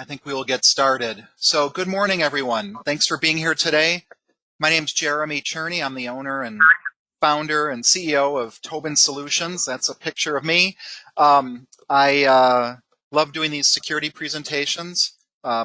I think we will get started. So good morning, everyone. Thanks for being here today. My name's Jeremy Cherney. I'm the owner and founder and CEO of Tobin Solutions. That's a picture of me. I love doing these security presentations.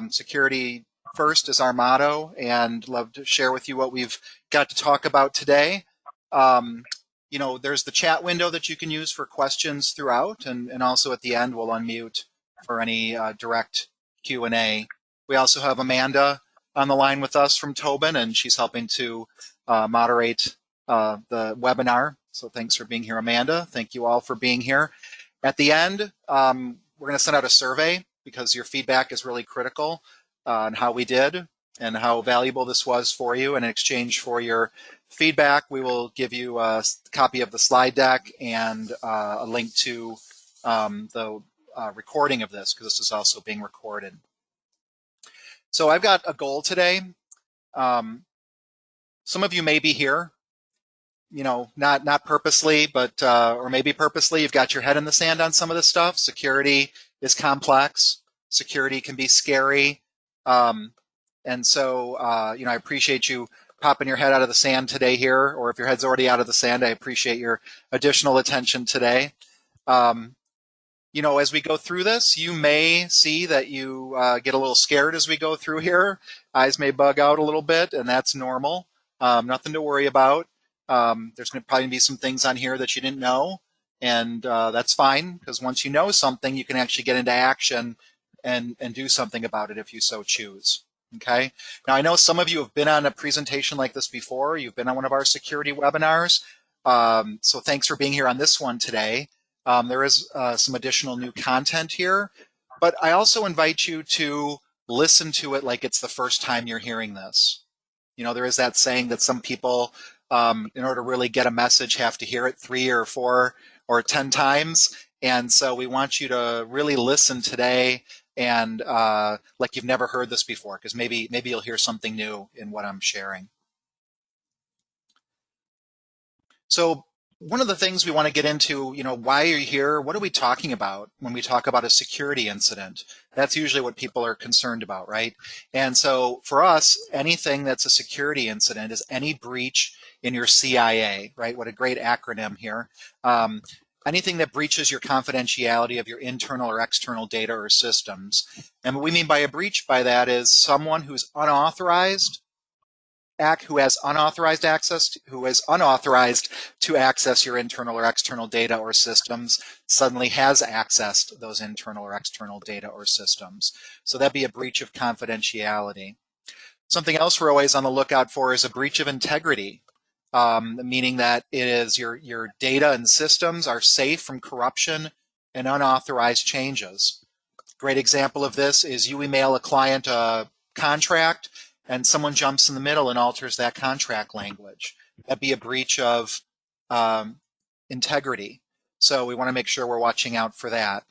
Security first is our motto, and love to share with you what we've got to talk about today. There's the chat window that you can use for questions throughout, and also at the end we'll unmute for any direct Q&A. We also have Amanda on the line with us from Tobin, and she's helping to moderate the webinar. So thanks for being here, Amanda. Thank you all for being here. At the end, we're going to send out a survey because your feedback is really critical on how we did and how valuable this was for you. And in exchange for your feedback, we will give you a copy of the slide deck and a link to the recording of this, because this is also being recorded. So I've got a goal today. Some of you may be here, not purposely, but or maybe purposely. You've got your head in the sand on some of this stuff. Security is complex. Security can be scary, and so I appreciate you popping your head out of the sand today here, or if your head's already out of the sand, I appreciate your additional attention today. As we go through this, you may see that you get a little scared as we go through here. Eyes may bug out a little bit, and that's normal. Nothing to worry about. There's going to probably be some things on here that you didn't know, and that's fine, because once you know something, you can actually get into action and do something about it if you so choose. Okay. Now, I know some of you have been on a presentation like this before. You've been on one of our security webinars. So thanks for being here on this one today. There is some additional new content here, but I also invite you to listen to it like it's the first time you're hearing this. There is that saying that some people, in order to really get a message, have to hear it 3 or 4 or 10 times. And so we want you to really listen today and like you've never heard this before, because maybe you'll hear something new in what I'm sharing. So one of the things we want to get into, why are you here? What are we talking about when we talk about a security incident? That's usually what people are concerned about, right? And so for us, anything that's a security incident is any breach in your CIA, right? What a great acronym here. Anything that breaches your confidentiality of your internal or external data or systems. And what we mean by a breach by that is someone who's unauthorized access, who is unauthorized to access your internal or external data or systems, suddenly has accessed those internal or external data or systems. So that'd be a breach of confidentiality. Something else we're always on the lookout for is a breach of integrity, meaning that it is your data and systems are safe from corruption and unauthorized changes. Great example of this is you email a client a contract, and someone jumps in the middle and alters that contract language. That'd be a breach of integrity. So we want to make sure we're watching out for that.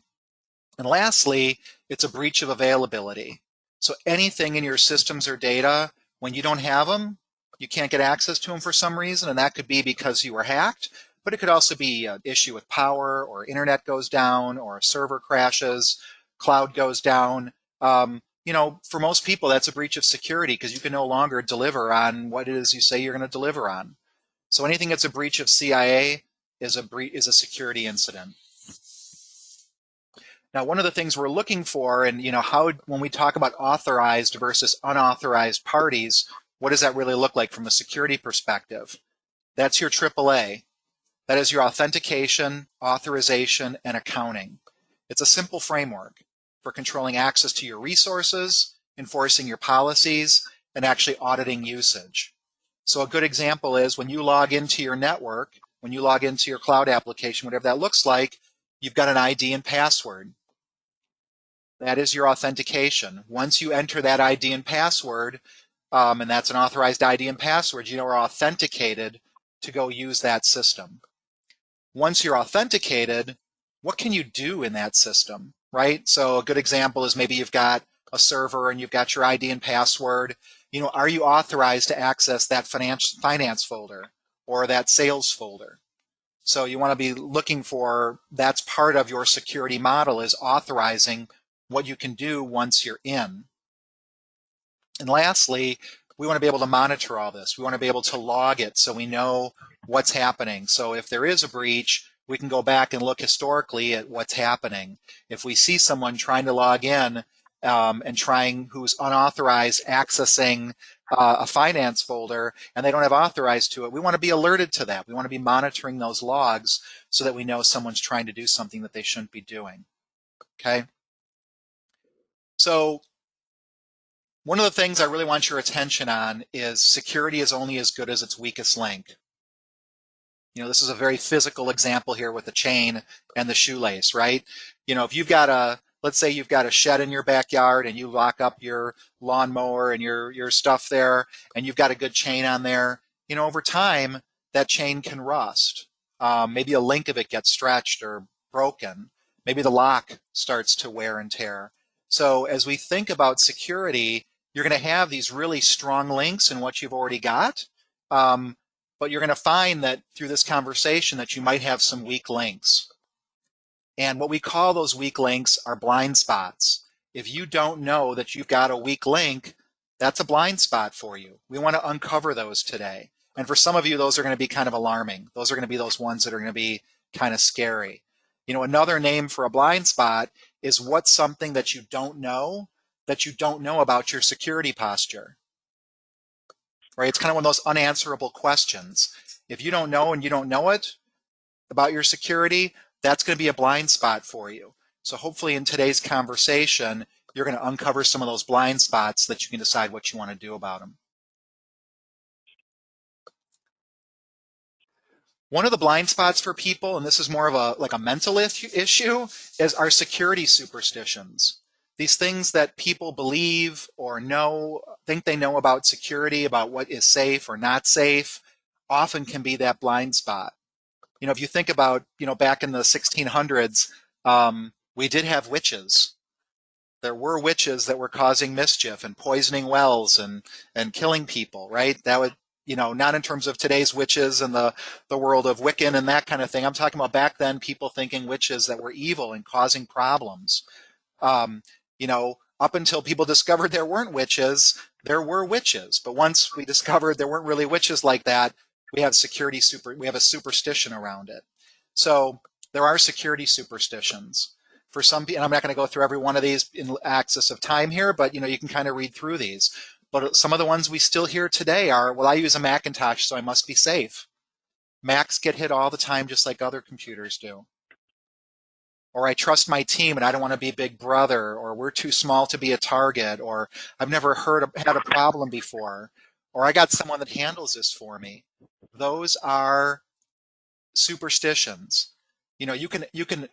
And lastly, it's a breach of availability. So anything in your systems or data, when you don't have them, you can't get access to them for some reason, and that could be because you were hacked, but it could also be an issue with power, or internet goes down, or a server crashes, cloud goes down. For most people, that's a breach of security, because you can no longer deliver on what it is you say you're going to deliver on. So anything that's a breach of CIA is a security incident. Now, one of the things we're looking for, and when we talk about authorized versus unauthorized parties, what does that really look like from a security perspective? That's your AAA. That is your authentication, authorization, and accounting. It's a simple framework for controlling access to your resources, enforcing your policies, and actually auditing usage. So a good example is when you log into your network, when you log into your cloud application, whatever that looks like, you've got an ID and password. That is your authentication. Once you enter that ID and password, and that's an authorized ID and password, you are authenticated to go use that system. Once you're authenticated, what can you do in that system, right? So a good example is maybe you've got a server and you've got your ID and password. Are you authorized to access that finance folder or that sales folder? So you want to be looking for, that's part of your security model, is authorizing what you can do once you're in. And lastly, we want to be able to monitor all this. We want to be able to log it so we know what's happening. So if there is a breach, we can go back and look historically at what's happening. If we see someone trying to log in and who's unauthorized accessing a finance folder and they don't have authorized to it, we want to be alerted to that. We want to be monitoring those logs so that we know someone's trying to do something that they shouldn't be doing. Okay. So one of the things I really want your attention on is security is only as good as its weakest link. This is a very physical example here with the chain and the shoelace, right? If you've got let's say you've got a shed in your backyard and you lock up your lawnmower and your stuff there and you've got a good chain on there, over time that chain can rust. Maybe a link of it gets stretched or broken. Maybe the lock starts to wear and tear. So as we think about security, you're going to have these really strong links in what you've already got. But you're going to find that through this conversation that you might have some weak links. And what we call those weak links are blind spots. If you don't know that you've got a weak link, that's a blind spot for you. We want to uncover those today. And for some of you, those are going to be kind of alarming. Those are going to be those ones that are going to be kind of scary. Another name for a blind spot is what's something that you don't know about your security posture. Right? It's kind of one of those unanswerable questions. If you don't know and you don't know it about your security, that's going to be a blind spot for you. So hopefully in today's conversation, you're going to uncover some of those blind spots that you can decide what you want to do about them. One of the blind spots for people, and this is more of a mental issue, is our security superstitions. These things that people believe or think they know about security, about what is safe or not safe, often can be that blind spot. If you think about, back in the 1600s, we did have witches. There were witches that were causing mischief and poisoning wells and killing people, right? That would, not in terms of today's witches and the world of Wiccan and that kind of thing. I'm talking about back then, people thinking witches that were evil and causing problems. Up until people discovered there weren't witches, there were witches. But once we discovered there weren't really witches like that, we have a superstition around it. So there are security superstitions. For some people, and I'm not going to go through every one of these in access of time here, but you can kind of read through these. But some of the ones we still hear today are, well, I use a Macintosh, so I must be safe. Macs get hit all the time, just like other computers do. Or I trust my team and I don't want to be Big Brother, or we're too small to be a target, or I've never had a problem before, or I got someone that handles this for me. Those are superstitions. You can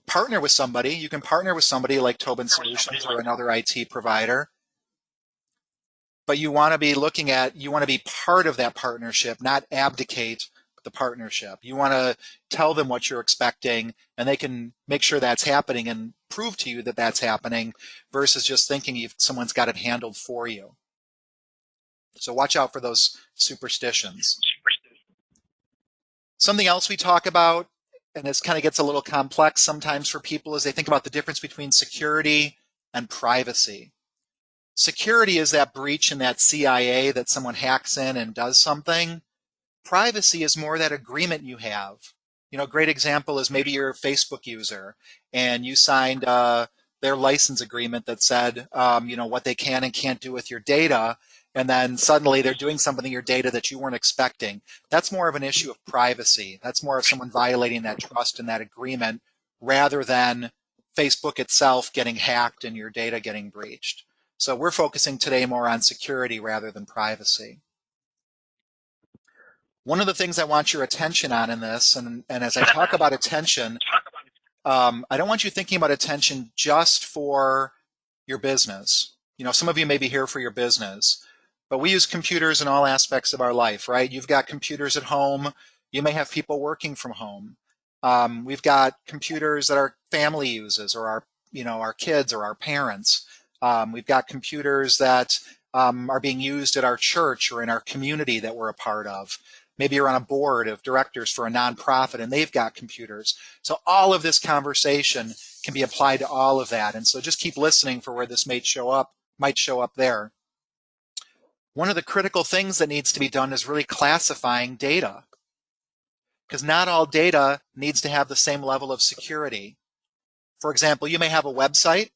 partner with somebody. You can partner with somebody like Tobin Solutions or another IT provider, but you want to be part of that partnership, not abdicate the partnership. You want to tell them what you're expecting, and they can make sure that's happening and prove to you that that's happening, versus just thinking someone's got it handled for you. So watch out for those superstitions. Something else we talk about, and this kind of gets a little complex sometimes for people, is they think about the difference between security and privacy. Security is that breach in that CIA that someone hacks in and does something. Privacy is more that agreement you have. A great example is maybe you're a Facebook user and you signed their license agreement that said, what they can and can't do with your data. And then suddenly they're doing something in your data that you weren't expecting. That's more of an issue of privacy. That's more of someone violating that trust and that agreement, rather than Facebook itself getting hacked and your data getting breached. So we're focusing today more on security rather than privacy. One of the things I want your attention on in this, and as I talk about attention, I don't want you thinking about attention just for your business. Some of you may be here for your business, but we use computers in all aspects of our life, right? You've got computers at home. You may have people working from home. We've got computers that our family uses, or our kids or our parents. We've got computers that are being used at our church or in our community that we're a part of. Maybe you're on a board of directors for a nonprofit and they've got computers. So all of this conversation can be applied to all of that. And so just keep listening for where this might show up there. One of the critical things that needs to be done is really classifying data, because not all data needs to have the same level of security. For example, you may have a website,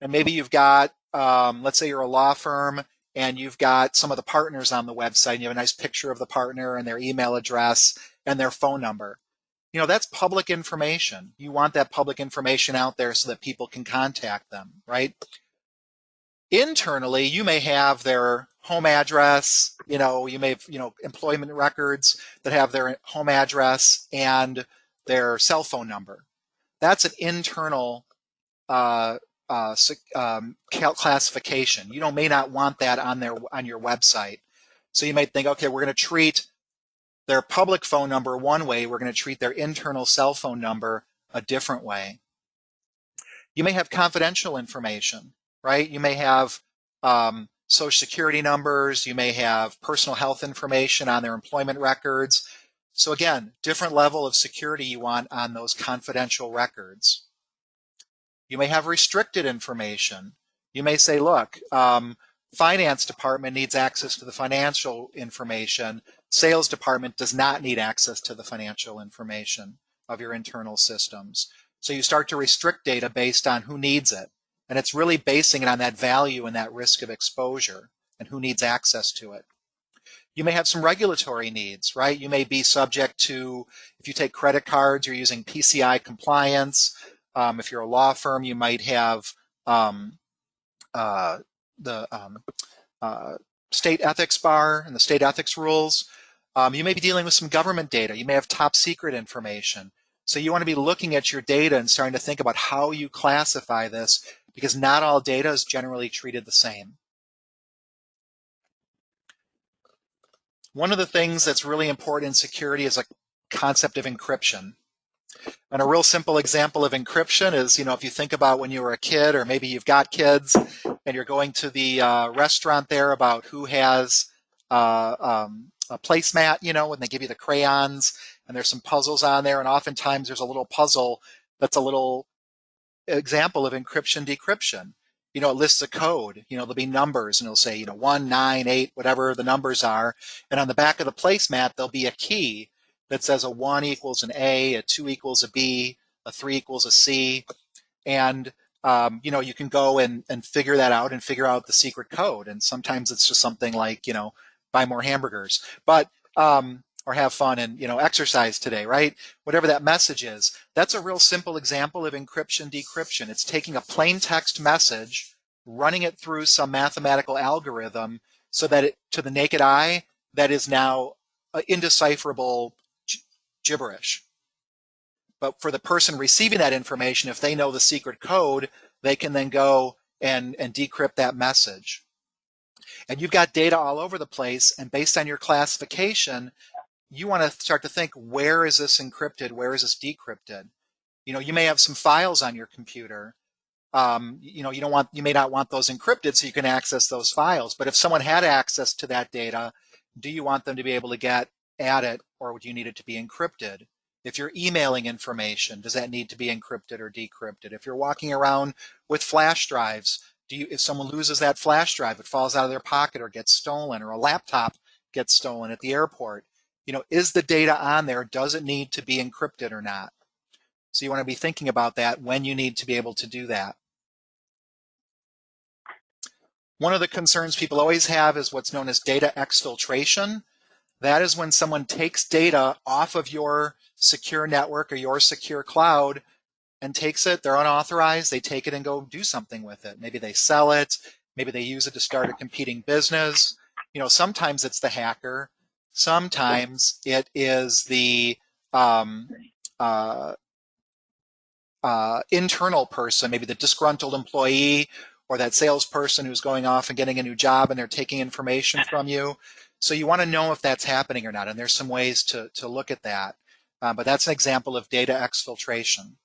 and maybe you've got, let's say you're a law firm, and you've got some of the partners on the website, and you have a nice picture of the partner and their email address and their phone number. That's public information. You want that public information out there so that people can contact them, right? Internally, you may have their home address, you may have, employment records that have their home address and their cell phone number. That's an internal classification. You may not want that on your website. So you might think, okay, we're going to treat their public phone number one way, we're going to treat their internal cell phone number a different way. You may have confidential information, right? You may have social security numbers, you may have personal health information on their employment records. So again, different level of security you want on those confidential records. You may have restricted information. You may say, look, finance department needs access to the financial information. Sales department does not need access to the financial information of your internal systems. So you start to restrict data based on who needs it. And it's really basing it on that value and that risk of exposure and who needs access to it. You may have some regulatory needs, right? You may be subject to, if you take credit cards, you're using PCI compliance. If you're a law firm, you might have the state ethics bar and the state ethics rules. You may be dealing with some government data. You may have top secret information. So you want to be looking at your data and starting to think about how you classify this, because not all data is generally treated the same. One of the things that's really important in security is a concept of encryption. And a real simple example of encryption is, if you think about when you were a kid, or maybe you've got kids, and you're going to the restaurant there about who has a placemat, when they give you the crayons, and there's some puzzles on there, and oftentimes there's a little puzzle that's a little example of encryption decryption. It lists a code, there'll be numbers, and it'll say, 1, 9, 8, whatever the numbers are. And on the back of the placemat, there'll be a key that says a 1 equals an A, a 2 equals a B, a 3 equals a C. And, you can go and figure that out and figure out the secret code. And sometimes it's just something like, buy more hamburgers, but, or have fun and, exercise today, right? Whatever that message is. That's a real simple example of encryption decryption. It's taking a plain text message, running it through some mathematical algorithm so that to the naked eye, that is now indecipherable gibberish. But for the person receiving that information, if they know the secret code, they can then go and decrypt that message. And you've got data all over the place, and based on your classification, you want to start to think, where is this encrypted? Where is this decrypted? You may have some files on your computer. You may not want those encrypted so you can access those files. But if someone had access to that data, do you want them to be able to get at it, or do you need it to be encrypted? If you're emailing information, does that need to be encrypted or decrypted? If you're walking around with flash drives, if someone loses that flash drive, it falls out of their pocket or gets stolen, or a laptop gets stolen at the airport, is the data on there? Does it need to be encrypted or not? So you want to be thinking about that when you need to be able to do that. One of the concerns people always have is what's known as data exfiltration. That is when someone takes data off of your secure network or your secure cloud and takes it, they're unauthorized, they take it and go do something with it. Maybe they sell it, maybe they use it to start a competing business. Sometimes it's the hacker, sometimes it is the internal person, maybe the disgruntled employee or that salesperson who's going off and getting a new job and they're taking information from you. So you want to know if that's happening or not, and there's some ways to look at that. But that's an example of data exfiltration.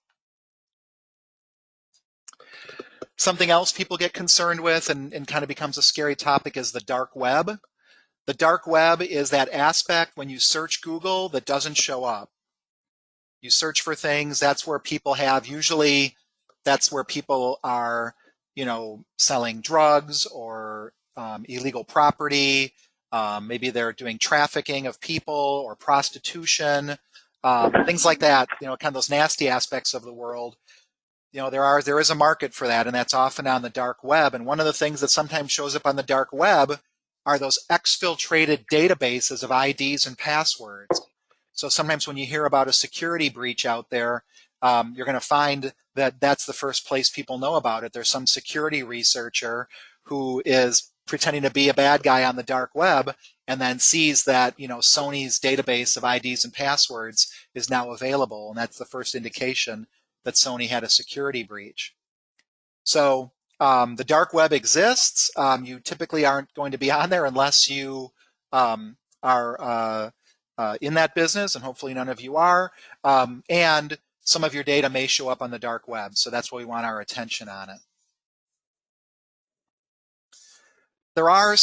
Something else people get concerned with and kind of becomes a scary topic is the dark web. The dark web is that aspect when you search Google that doesn't show up. You search for things, that's where people have usually That's where people are, selling drugs or illegal property. Maybe they're doing trafficking of people or prostitution, things like that. Kind of those nasty aspects of the world. There is a market for that, and that's often on the dark web. And one of the things that sometimes shows up on the dark web are those exfiltrated databases of IDs and passwords. So sometimes when you hear about a security breach out there, you're going to find that that's the first place people know about it. There's some security researcher who is pretending to be a bad guy on the dark web and then sees that Sony's database of IDs and passwords is now available, and that's the first indication that Sony had a security breach. So the dark web exists. You typically aren't going to be on there unless you are in that business, and hopefully none of you are. And some of your data may show up on the dark web, so that's why we want our attention on it. There are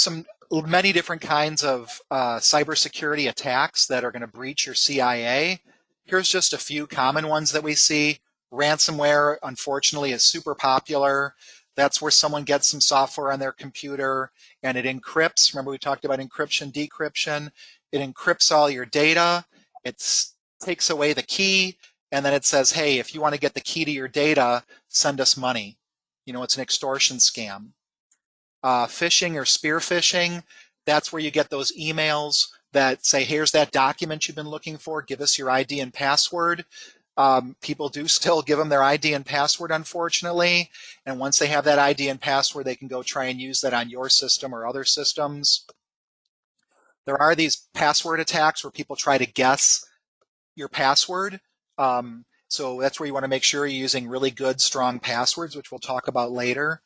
many different kinds of cybersecurity attacks that are going to breach your CIA. Here's just a few common ones that we see. Ransomware, unfortunately, is super popular. That's where someone gets some software on their computer and it encrypts. Remember we talked about encryption, decryption. It encrypts all your data. It takes away the key, and then it says, hey, if you want to get the key to your data, send us money. It's an extortion scam. Phishing or spear phishing, that's where you get those emails that say, here's that document you've been looking for, give us your ID and password. People do still give them their ID and password, unfortunately. And once they have that ID and password, they can go try and use that on your system or other systems. There are these password attacks where people try to guess your password. So that's where you want to make sure you're using really good, strong passwords, which we'll talk about later.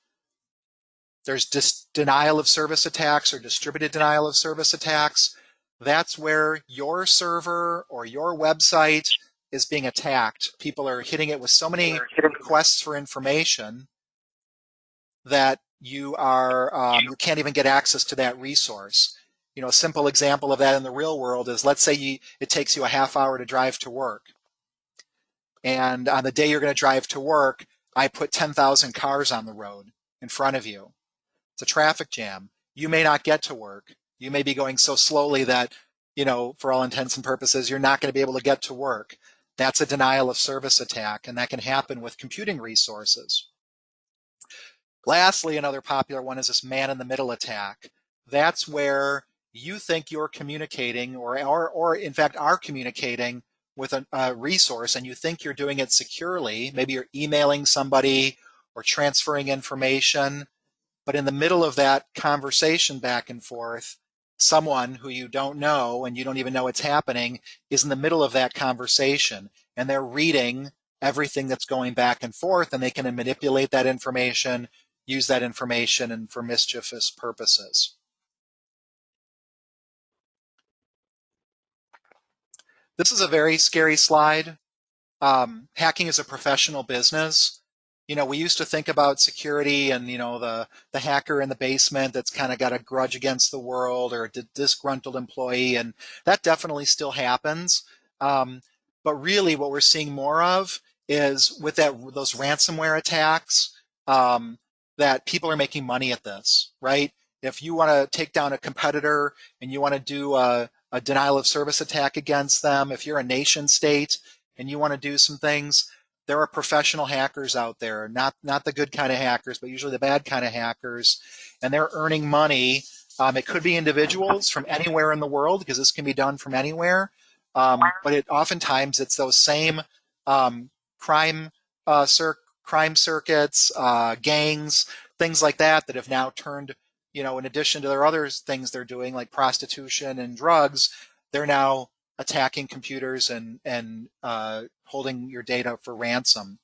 There's denial of service attacks or distributed denial of service attacks. That's where your server or your website is being attacked. People are hitting it with so many requests for information that you can't even get access to that resource. A simple example of that in the real world is, let's say it takes you a half hour to drive to work. And on the day you're going to drive to work, I put 10,000 cars on the road in front of you. It's a traffic jam. You may not get to work. You may be going so slowly that, for all intents and purposes, you're not going to be able to get to work. That's a denial of service attack, and that can happen with computing resources. Lastly, another popular one is this man-in-the-middle attack. That's where you think you're communicating or in fact are communicating with a resource, and you think you're doing it securely. Maybe you're emailing somebody or transferring information, but in the middle of that conversation back and forth, someone who you don't know and you don't even know it's happening is in the middle of that conversation, and they're reading everything that's going back and forth, and they can manipulate that information, use that information and for mischievous purposes. This is a very scary slide. Hacking is a professional business. We used to think about security and, the hacker in the basement that's kind of got a grudge against the world, or a disgruntled employee, and that definitely still happens. But really what we're seeing more of is with those ransomware attacks, that people are making money at this, right? If you want to take down a competitor and you want to do a denial of service attack against them, if you're a nation state and you want to do some things, there are professional hackers out there, not the good kind of hackers, but usually the bad kind of hackers, and they're earning money. It could be individuals from anywhere in the world, because this can be done from anywhere, but oftentimes it's those same crime circuits, gangs, things like that have now turned, in addition to their other things they're doing like prostitution and drugs, they're now attacking computers and holding your data for ransom.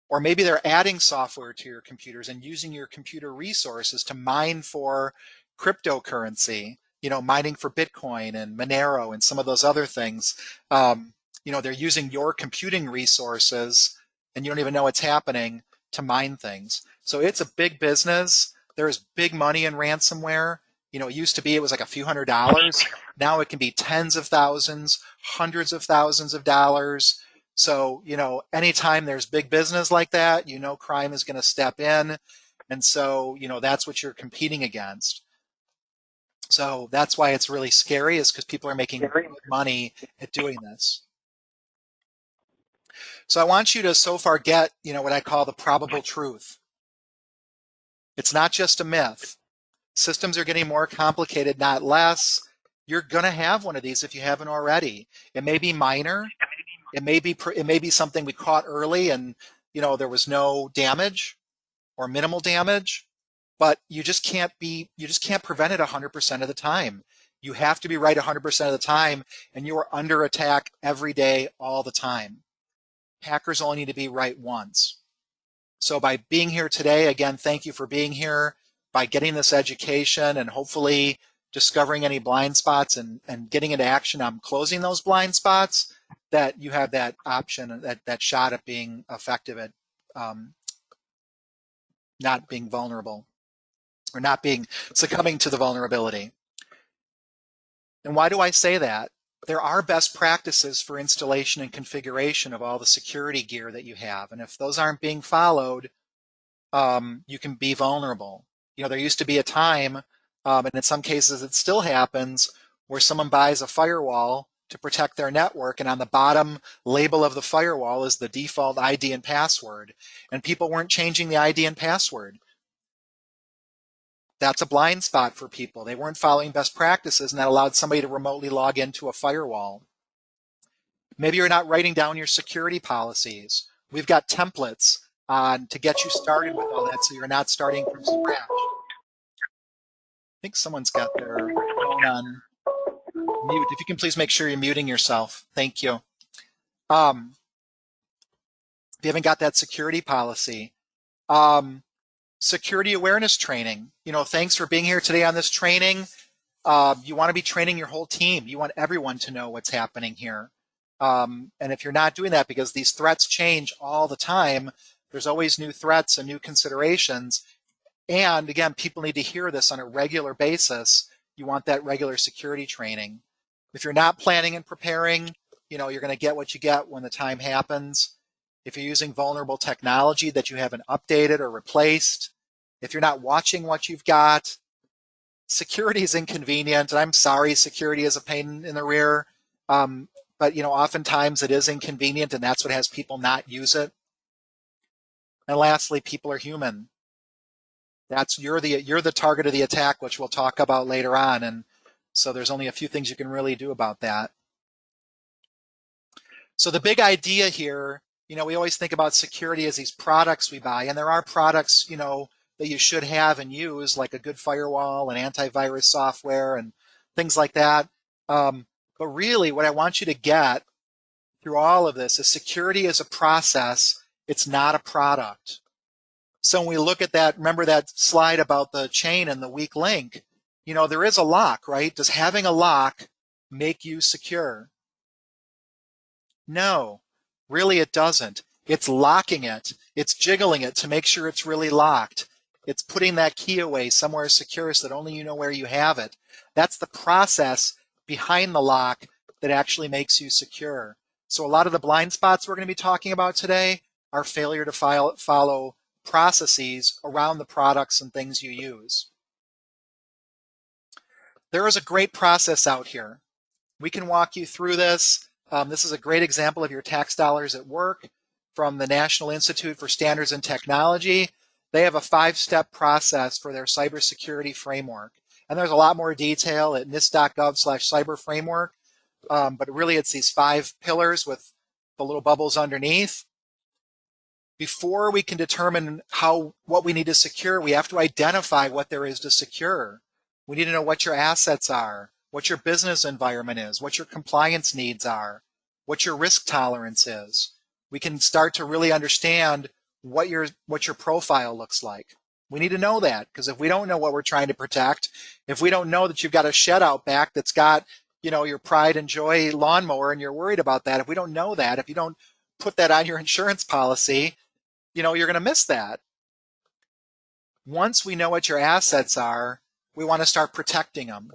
Or maybe they're adding software to your computers and using your computer resources to mine for cryptocurrency, mining for Bitcoin and Monero and some of those other things. They're using your computing resources and you don't even know what's happening to mine things. So it's a big business. There's big money in ransomware. It used to be it was like a few $100s. Now it can be tens of thousands, hundreds of thousands of dollars. So, anytime there's big business like that, crime is going to step in. And so, that's what you're competing against. So that's why it's really scary, is because people are making good money at doing this. So I want you to so far get, what I call the probable truth. It's not just a myth. Systems are getting more complicated, not less. You're going to have one of these if you haven't already. It may be minor. It may be something we caught early and, there was no damage or minimal damage, but you just can't prevent it 100% of the time. You have to be right 100% of the time, and you are under attack every day, all the time. Hackers only need to be right once. So by being here today, again, thank you for being here. By getting this education and hopefully discovering any blind spots and getting into action on closing those blind spots, that you have that option, that shot at being effective at not being vulnerable, or not being succumbing to the vulnerability. And why do I say that? There are best practices for installation and configuration of all the security gear that you have. And if those aren't being followed, you can be vulnerable. There used to be a time, and in some cases it still happens, where someone buys a firewall to protect their network, and on the bottom label of the firewall is the default ID and password, and people weren't changing the ID and password. That's a blind spot for people. They weren't following best practices, and that allowed somebody to remotely log into a firewall. Maybe you're not writing down your security policies. We've got templates to get you started with all that, so you're not starting from scratch. I think someone's got their phone on mute. If you can please make sure you're muting yourself. Thank you. If you haven't got that security policy, security awareness training. Thanks for being here today on this training. You want to be training your whole team. You want everyone to know what's happening here. And if you're not doing that, because these threats change all the time, there's always new threats and new considerations. And again, people need to hear this on a regular basis. You want that regular security training. If you're not planning and preparing, you're going to get what you get when the time happens. If you're using vulnerable technology that you haven't updated or replaced, if you're not watching what you've got, security is inconvenient. And I'm sorry, security is a pain in the rear. But oftentimes it is inconvenient, and that's what has people not use it. And lastly, people are human. You're the target of the attack, which we'll talk about later on. And so there's only a few things you can really do about that. So the big idea here, we always think about security as these products we buy, and there are products, that you should have and use, like a good firewall and antivirus software and things like that. But really, what I want you to get through all of this is security is a process. It's not a product. So when we look at that, remember that slide about the chain and the weak link, there is a lock, right? Does having a lock make you secure? No, really it doesn't. It's locking it. It's jiggling it to make sure it's really locked. It's putting that key away somewhere secure so that only you know where you have it. That's the process behind the lock that actually makes you secure. So a lot of the blind spots we're going to be talking about today are failure to follow processes around the products and things you use. There is a great process out here. We can walk you through this. This is a great example of your tax dollars at work from the National Institute for Standards and Technology. They have a 5-step process for their cybersecurity framework. And there's a lot more detail at nist.gov/cyberframework. But really it's these 5 pillars with the little bubbles underneath. Before we can determine what we need to secure, we have to identify what there is to secure. We need to know what your assets are, what your business environment is, what your compliance needs are, what your risk tolerance is. We can start to really understand what your profile looks like. We need to know that, because if we don't know what we're trying to protect, if we don't know that you've got a shed out back that's got, your pride and joy lawnmower and you're worried about that, if we don't know that, if you don't put that on your insurance policy, you're going to miss that. Once we know what your assets are, we want to start protecting them.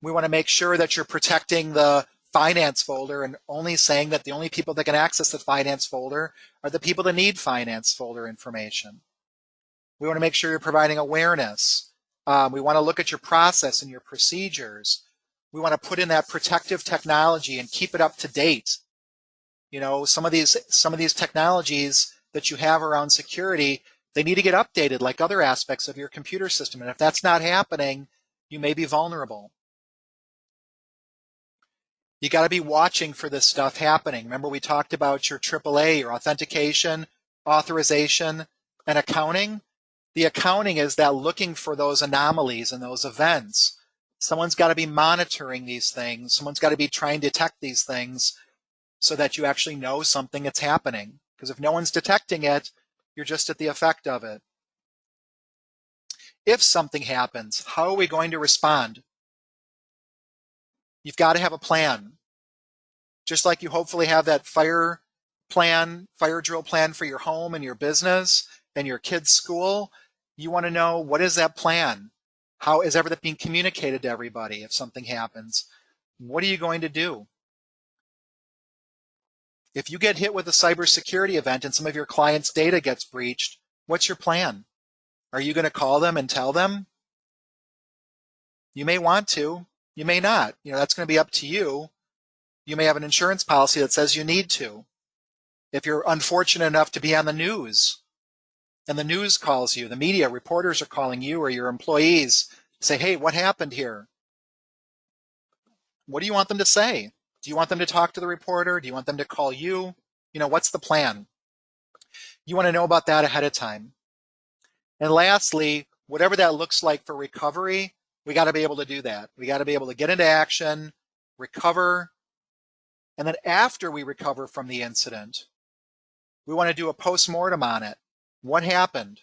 We want to make sure that you're protecting the finance folder and only saying that the only people that can access the finance folder are the people that need finance folder information. We want to make sure you're providing awareness. We want to look at your process and your procedures. We want to put in that protective technology and keep it up to date. Some of these technologies that you have around security, they need to get updated like other aspects of your computer system. And if that's not happening, you may be vulnerable. You got to be watching for this stuff happening. Remember, we talked about your AAA, your authentication, authorization, and accounting. The accounting is that looking for those anomalies and those events. Someone's got to be monitoring these things. Someone's got to be trying to detect these things so that you actually know something that's happening. Because if no one's detecting it, you're just at the effect of it. If something happens, how are we going to respond? You've got to have a plan. Just like you hopefully have that fire drill plan for your home and your business and your kids' school, you want to know, what is that plan? How is everything being communicated to everybody if something happens? What are you going to do? If you get hit with a cybersecurity event and some of your clients' data gets breached, what's your plan? Are you going to call them and tell them? You may want to, you may not. That's going to be up to you. You may have an insurance policy that says you need to. If you're unfortunate enough to be on the news and the news calls you, the media reporters are calling you or your employees, say, hey, what happened here? What do you want them to say? Do you want them to talk to the reporter? Do you want them to call you? What's the plan? You want to know about that ahead of time. And lastly, whatever that looks like for recovery, we got to be able to do that. We got to be able to get into action, recover, and then after we recover from the incident, we want to do a post-mortem on it. What happened?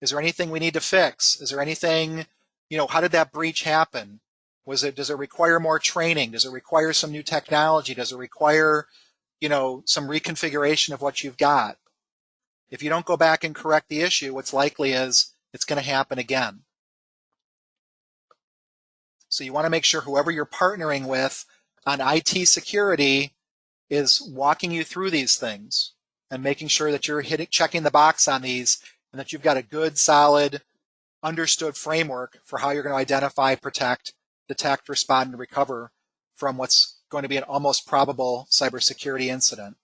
Is there anything we need to fix? Is there anything, how did that breach happen? Does it require more training? Does it require some new technology? Does it require, some reconfiguration of what you've got? If you don't go back and correct the issue, what's likely is it's going to happen again. So you want to make sure whoever you're partnering with on IT security is walking you through these things and making sure that you're checking the box on these and that you've got a good, solid, understood framework for how you're going to identify, protect, detect, respond, and recover from what's going to be an almost probable cybersecurity incident.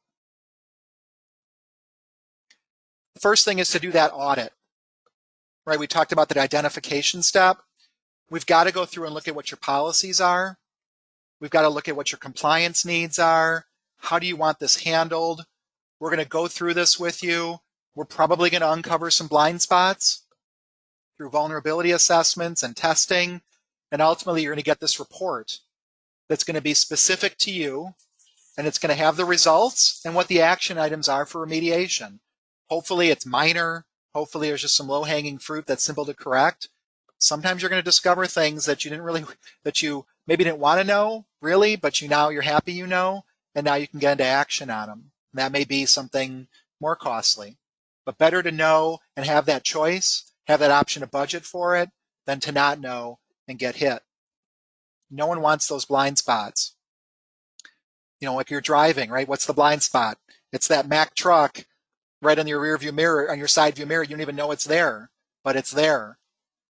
The first thing is to do that audit, right? We talked about the identification step. We've got to go through and look at what your policies are. We've got to look at what your compliance needs are. How do you want this handled? We're going to go through this with you. We're probably going to uncover some blind spots through vulnerability assessments and testing. And ultimately, you're going to get this report that's going to be specific to you, and it's going to have the results and what the action items are for remediation. Hopefully, it's minor. Hopefully, there's just some low-hanging fruit that's simple to correct. Sometimes you're going to discover things that you maybe didn't want to know, really, but now you're happy you know, and now you can get into action on them. And that may be something more costly. But better to know and have that choice, have that option to budget for it, than to not know and get hit. No one wants those blind spots. Like you're driving, right? What's the blind spot? It's that Mack truck right on your rear view mirror, on your side view mirror. You don't even know it's there, but it's there.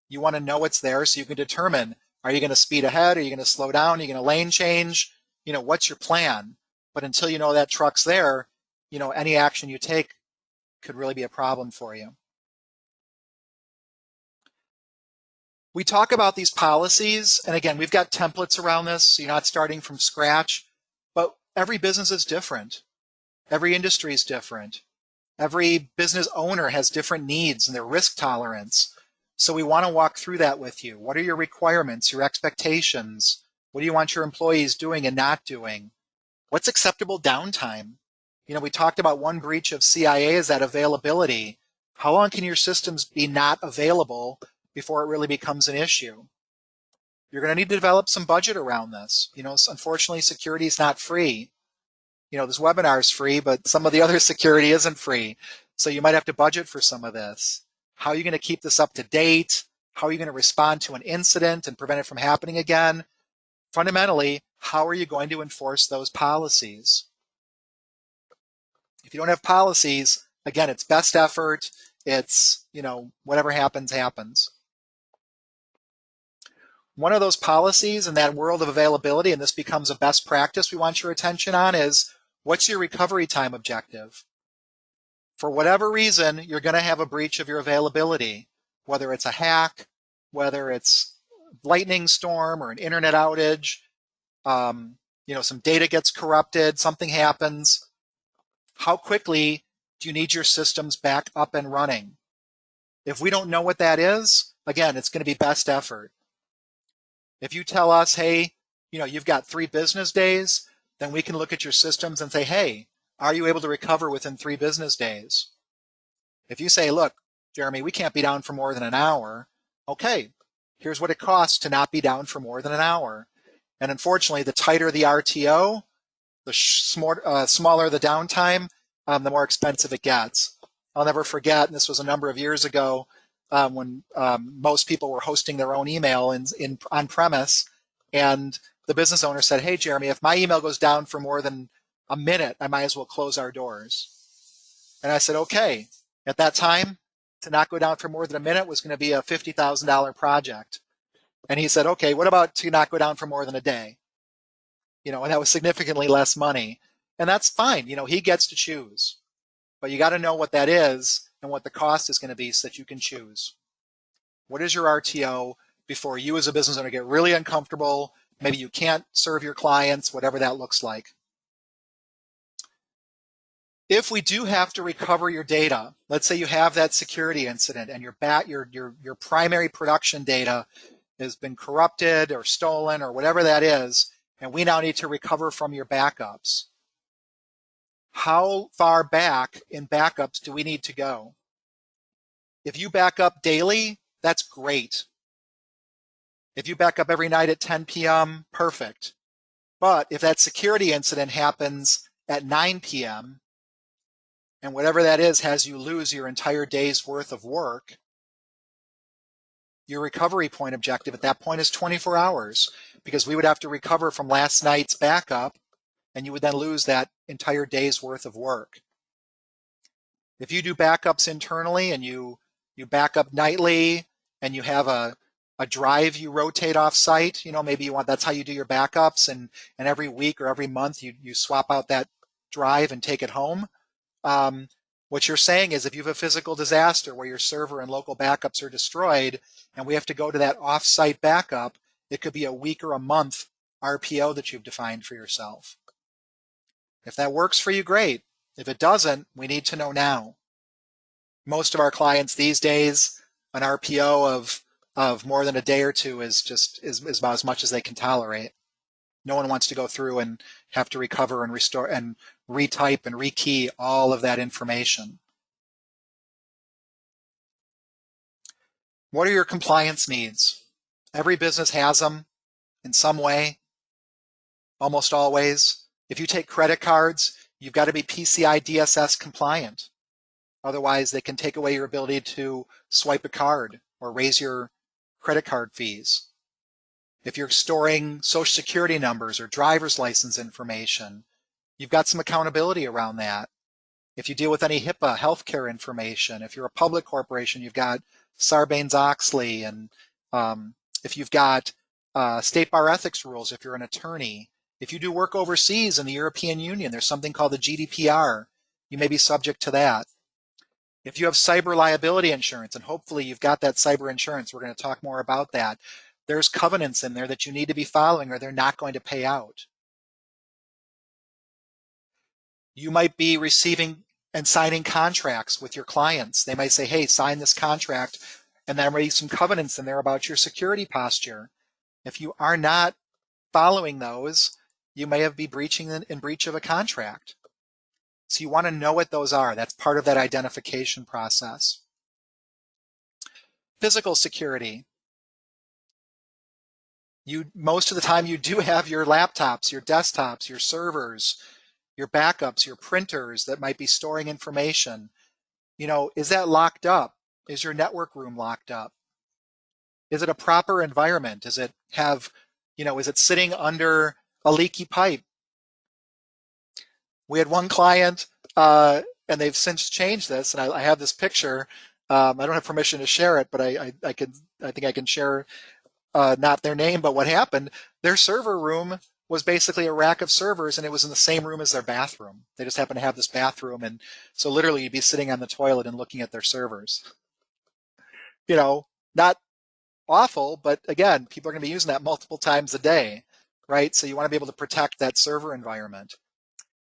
You want to know it's there so you can determine, are you going to speed ahead? Are you going to slow down? Are you going to lane change? What's your plan? But until you know that truck's there, any action you take could really be a problem for you. We talk about these policies, and again, we've got templates around this, so you're not starting from scratch, but every business is different. Every industry is different. Every business owner has different needs and their risk tolerance. So we want to walk through that with you. What are your requirements, your expectations? What do you want your employees doing and not doing? What's acceptable downtime? We talked about one breach of CIA is that availability. How long can your systems be not available before it really becomes an issue? You're going to need to develop some budget around this. Unfortunately, security is not free. This webinar is free, but some of the other security isn't free. So you might have to budget for some of this. How are you going to keep this up to date? How are you going to respond to an incident and prevent it from happening again? Fundamentally, How are you going to enforce those policies? If you don't have policies, again, it's best effort. It's, whatever happens, happens. One of those policies in that world of availability, and this becomes a best practice we want your attention on, is what's your recovery time objective? For whatever reason, you're going to have a breach of your availability, whether it's a hack, whether it's lightning storm or an internet outage, some data gets corrupted, something happens. How quickly do you need your systems back up and running? If we don't know what that is, again, it's going to be best effort. If you tell us, hey, you've got 3 business days, then we can look at your systems and say, hey, are you able to recover within 3 business days? If you say, look, Jeremy, we can't be down for more than an hour, okay, here's what it costs to not be down for more than an hour. And unfortunately, the tighter the RTO, the smaller the downtime, the more expensive it gets. I'll never forget, and this was a number of years ago, when most people were hosting their own email in on-premise, and the business owner said, hey, Jeremy, if my email goes down for more than a minute, I might as well close our doors. And I said, okay. At that time, to not go down for more than a minute was going to be a $50,000 project. And he said, okay, what about to not go down for more than a day? And that was significantly less money. And that's fine. He gets to choose. But you got to know what that is and what the cost is going to be so that you can choose. What is your RTO before you as a business owner get really uncomfortable? Maybe you can't serve your clients, whatever that looks like. If we do have to recover your data, let's say you have that security incident and your primary production data has been corrupted or stolen or whatever that is, and we now need to recover from your backups. How far back in backups do we need to go? If you back up daily, that's great. If you back up every night at 10 p.m., perfect. But if that security incident happens at 9 p.m., and whatever that is has you lose your entire day's worth of work, your recovery point objective at that point is 24 hours, because we would have to recover from last night's backup, and you would then lose that entire day's worth of work. If you do backups internally and you back up nightly and you have a drive you rotate off site, maybe that's how you do your backups, and every week or every month you swap out that drive and take it home. What you're saying is if you have a physical disaster where your server and local backups are destroyed and we have to go to that off-site backup, it could be a week or a month RPO that you've defined for yourself. If that works for you, great. If it doesn't, we need to know now. Most of our clients these days, an RPO of more than a day or two is about as much as they can tolerate. No one wants to go through and have to recover and restore and retype and rekey all of that information. What are your compliance needs? Every business has them in some way, almost always. If you take credit cards, you've got to be PCI DSS compliant. Otherwise, they can take away your ability to swipe a card or raise your credit card fees. If you're storing social security numbers or driver's license information, you've got some accountability around that. If you deal with any HIPAA healthcare information, if you're a public corporation, you've got Sarbanes-Oxley, and if you've got state bar ethics rules, if you're an attorney, if you do work overseas in the European Union, there's something called the GDPR. You may be subject to that. If you have cyber liability insurance, and hopefully you've got that cyber insurance, we're going to talk more about that. There's covenants in there that you need to be following or they're not going to pay out. You might be receiving and signing contracts with your clients. They might say, hey, sign this contract, and there may be some covenants in there about your security posture. If you are not following those, you may be breaching in breach of a contract. So you want to know what those are. That's part of that identification process. Physical security. Most of the time you do have your laptops, your desktops, your servers, your backups, your printers that might be storing information. Is that locked up? Is your network room locked up? Is it a proper environment? Is it sitting under a leaky pipe. We had one client, and they've since changed this, and I have this picture. I don't have permission to share it, but I think I can share not their name, but what happened. Their server room was basically a rack of servers, and it was in the same room as their bathroom. They just happened to have this bathroom, and so literally you'd be sitting on the toilet and looking at their servers. Not awful, but again, people are going to be using that multiple times a day, right? So you want to be able to protect that server environment.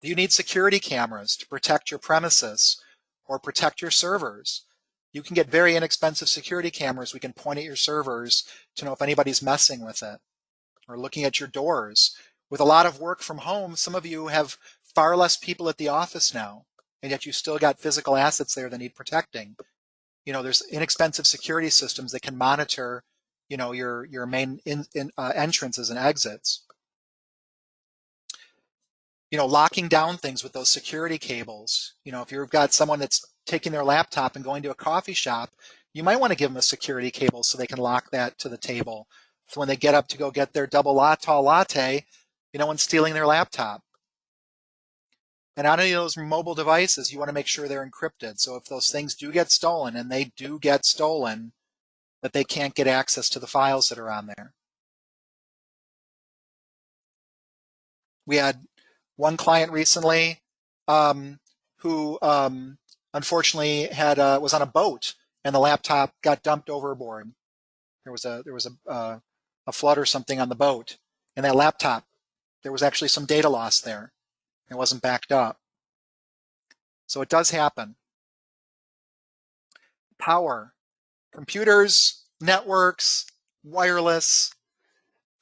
Do you need security cameras to protect your premises or protect your servers? You can get very inexpensive security cameras. We can point at your servers to know if anybody's messing with it or looking at your doors. With a lot of work from home, some of you have far less people at the office now, and yet you still got physical assets there that need protecting. There's inexpensive security systems that can monitor, your main entrances and exits. Locking down things with those security cables. If you've got someone that's taking their laptop and going to a coffee shop, you might want to give them a security cable so they can lock that to the table. So when they get up to go get their double tall latte, no one's stealing their laptop. And on any of those mobile devices, you want to make sure they're encrypted. So if those things do get stolen, and they do get stolen, that they can't get access to the files that are on there. We had one client recently who unfortunately was on a boat, and the laptop got dumped overboard. There was a flood or something on the boat, and that laptop, there was actually some data loss there. It wasn't backed up. So it does happen. Power. Computers, networks, wireless,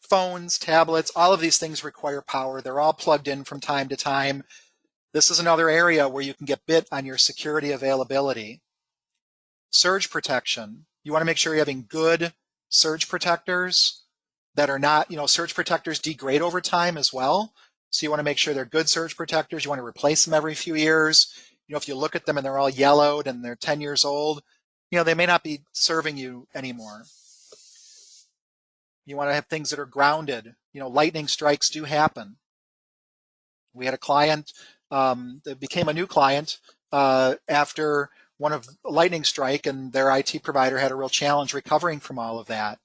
phones, tablets, all of these things require power. They're all plugged in from time to time. This is another area where you can get bit on your security availability. Surge protection. You want to make sure you're having good surge protectors that are not, surge protectors degrade over time as well. So you want to make sure they're good surge protectors. You want to replace them every few years. If you look at them and they're all yellowed and they're 10 years old, they may not be serving you anymore. You want to have things that are grounded. Lightning strikes do happen. We had a client that became a new client after one of the lightning strike, and their IT provider had a real challenge recovering from all of that.